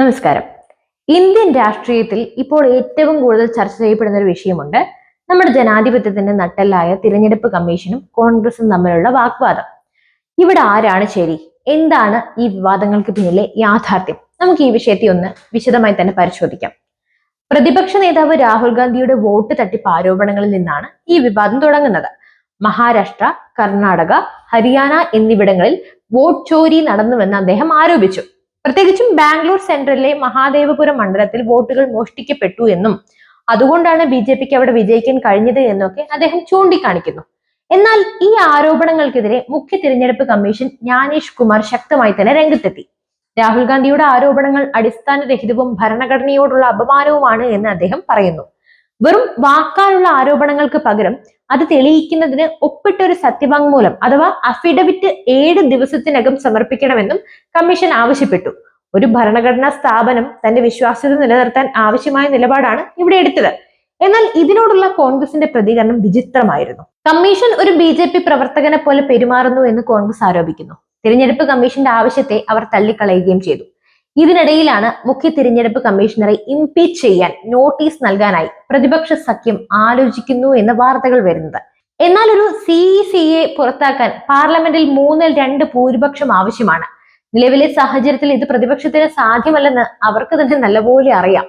നമസ്കാരം. ഇന്ത്യൻ രാഷ്ട്രീയത്തിൽ ഇപ്പോൾ ഏറ്റവും കൂടുതൽ ചർച്ച ചെയ്യപ്പെടുന്ന ഒരു വിഷയമുണ്ട്. നമ്മുടെ ജനാധിപത്യത്തിന്റെ നട്ടെല്ലായ തിരഞ്ഞെടുപ്പ് കമ്മീഷനും കോൺഗ്രസും തമ്മിലുള്ള വാഗ്വാദം. ഇവിടെ ആരാണ് ശരി? എന്താണ് ഈ വിവാദങ്ങൾക്ക് പിന്നിലെ യാഥാർത്ഥ്യം? നമുക്ക് ഈ വിഷയത്തെ ഒന്ന് വിശദമായി തന്നെ പരിശോധിക്കാം. പ്രതിപക്ഷ നേതാവ് രാഹുൽ ഗാന്ധിയുടെ വോട്ട് തട്ടിപ്പ് ആരോപണങ്ങളിൽ നിന്നാണ് ഈ വിവാദം തുടങ്ങുന്നത്. മഹാരാഷ്ട്ര, കർണാടക, ഹരിയാന എന്നിവിടങ്ങളിൽ വോട്ട് ചോരി നടന്നുവെന്ന് അദ്ദേഹം ആരോപിച്ചു. പ്രത്യേകിച്ചും ബാംഗ്ലൂർ സെൻട്രലിലെ മഹാദേവപുരം മണ്ഡലത്തിൽ വോട്ടുകൾ മോഷ്ടിക്കപ്പെട്ടു എന്നും അതുകൊണ്ടാണ് BJPക്ക് അവിടെ വിജയിക്കാൻ കഴിഞ്ഞത് എന്നൊക്കെ അദ്ദേഹം ചൂണ്ടിക്കാണിക്കുന്നു. എന്നാൽ ഈ ആരോപണങ്ങൾക്കെതിരെ മുഖ്യ തിരഞ്ഞെടുപ്പ് കമ്മീഷൻ ജ്ഞാനേഷ് കുമാർ ശക്തമായി തന്നെ രംഗത്തെത്തി. രാഹുൽ ഗാന്ധിയുടെ ആരോപണങ്ങൾ അടിസ്ഥാനരഹിതവും ഭരണഘടനയോടുള്ള അപമാനവുമാണ് എന്ന് അദ്ദേഹം പറയുന്നു. വെറും വാക്കാലുള്ള ആരോപണങ്ങൾക്ക് പകരം അത് തെളിയിക്കുന്നതിന് ഒപ്പിട്ട ഒരു സത്യവാങ്മൂലം അഥവാ അഫിഡവിറ്റ് 7 ദിവസത്തിനകം സമർപ്പിക്കണമെന്നും കമ്മീഷൻ ആവശ്യപ്പെട്ടു. ഒരു ഭരണഘടനാ സ്ഥാപനം തന്റെ വിശ്വാസ്യത നിലനിർത്താൻ ആവശ്യമായ നിലപാടാണ് ഇവിടെ എടുത്തത്. എന്നാൽ ഇതിനോടുള്ള കോൺഗ്രസിന്റെ പ്രതികരണം വിചിത്രമായിരുന്നു. കമ്മീഷൻ ഒരു BJP പ്രവർത്തകനെ പോലെ പെരുമാറുന്നു എന്ന് കോൺഗ്രസ് ആരോപിക്കുന്നു. തിരഞ്ഞെടുപ്പ് കമ്മീഷന്റെ ആവശ്യത്തെ അവർ തള്ളിക്കളയുകയും ചെയ്തു. ഇതിനിടയിലാണ് മുഖ്യ തിരഞ്ഞെടുപ്പ് കമ്മീഷണറെ ഇംപീച്ച് ചെയ്യാൻ നോട്ടീസ് നൽകാനായി പ്രതിപക്ഷ സഖ്യം ആലോചിക്കുന്നു എന്ന വാർത്തകൾ വരുന്നത്. എന്നാൽ ഒരു CECയെ പുറത്താക്കാൻ പാർലമെന്റിൽ 3/2 ഭൂരിപക്ഷം ആവശ്യമാണ്. നിലവിലെ സാഹചര്യത്തിൽ ഇത് പ്രതിപക്ഷത്തിന് സാധ്യമല്ലെന്ന് അവർക്ക് തന്നെ നല്ലപോലെ അറിയാം.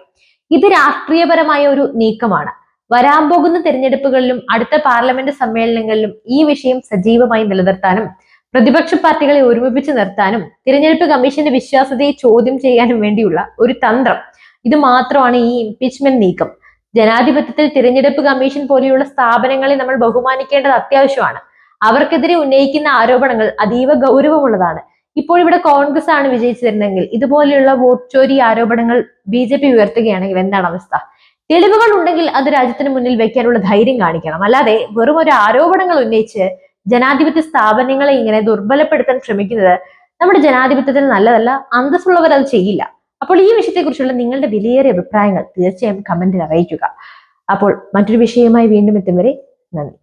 ഇത് രാഷ്ട്രീയപരമായ ഒരു നീക്കമാണ്. വരാൻ പോകുന്ന തിരഞ്ഞെടുപ്പുകളിലും അടുത്ത പാർലമെന്റ് സമ്മേളനങ്ങളിലും ഈ വിഷയം സജീവമായി നിലനിർത്താനും പ്രതിപക്ഷ പാർട്ടികളെ ഒരുമിപ്പിച്ച് നിർത്താനും തിരഞ്ഞെടുപ്പ് കമ്മീഷന്റെ വിശ്വാസ്യതയെ ചോദ്യം ചെയ്യാനും വേണ്ടിയുള്ള ഒരു തന്ത്രം. ഇത് മാത്രമാണ് ഈ ഇംപീച്ച്മെന്റ് നീക്കം. ജനാധിപത്യത്തിൽ തിരഞ്ഞെടുപ്പ് കമ്മീഷൻ പോലെയുള്ള സ്ഥാപനങ്ങളെ നമ്മൾ ബഹുമാനിക്കേണ്ടത് അത്യാവശ്യമാണ്. അവർക്കെതിരെ ഉന്നയിക്കുന്ന ആരോപണങ്ങൾ അതീവ ഗൗരവമുള്ളതാണ്. ഇപ്പോൾ ഇവിടെ കോൺഗ്രസ് ആണ് വിജയിച്ചു തരുന്നതെങ്കിൽ ഇതുപോലെയുള്ള വോട്ട് ചോരി ആരോപണങ്ങൾ BJP ഉയർത്തുകയാണെങ്കിൽ എന്താണ് അവസ്ഥ? തെളിവുകൾ ഉണ്ടെങ്കിൽ അത് രാജ്യത്തിന് മുന്നിൽ വെക്കാനുള്ള ധൈര്യം കാണിക്കണം. അല്ലാതെ വെറും ഒരു ആരോപണങ്ങൾ ഉന്നയിച്ച് ജനാധിപത്യ സ്ഥാപനങ്ങളെ ഇങ്ങനെ ദുർബലപ്പെടുത്താൻ ശ്രമിക്കുന്നത് നമ്മുടെ ജനാധിപത്യത്തിന് നല്ലതല്ല. അന്തസ്സുള്ളവർ അത് ചെയ്യില്ല. അപ്പോൾ ഈ വിഷയത്തെക്കുറിച്ചുള്ള നിങ്ങളുടെ വിലയേറിയ അഭിപ്രായങ്ങൾ തീർച്ചയായും കമന്റിൽ അറിയിക്കുക. അപ്പോൾ മറ്റൊരു വിഷയവുമായി വീണ്ടും എത്തും വരെ നന്ദി.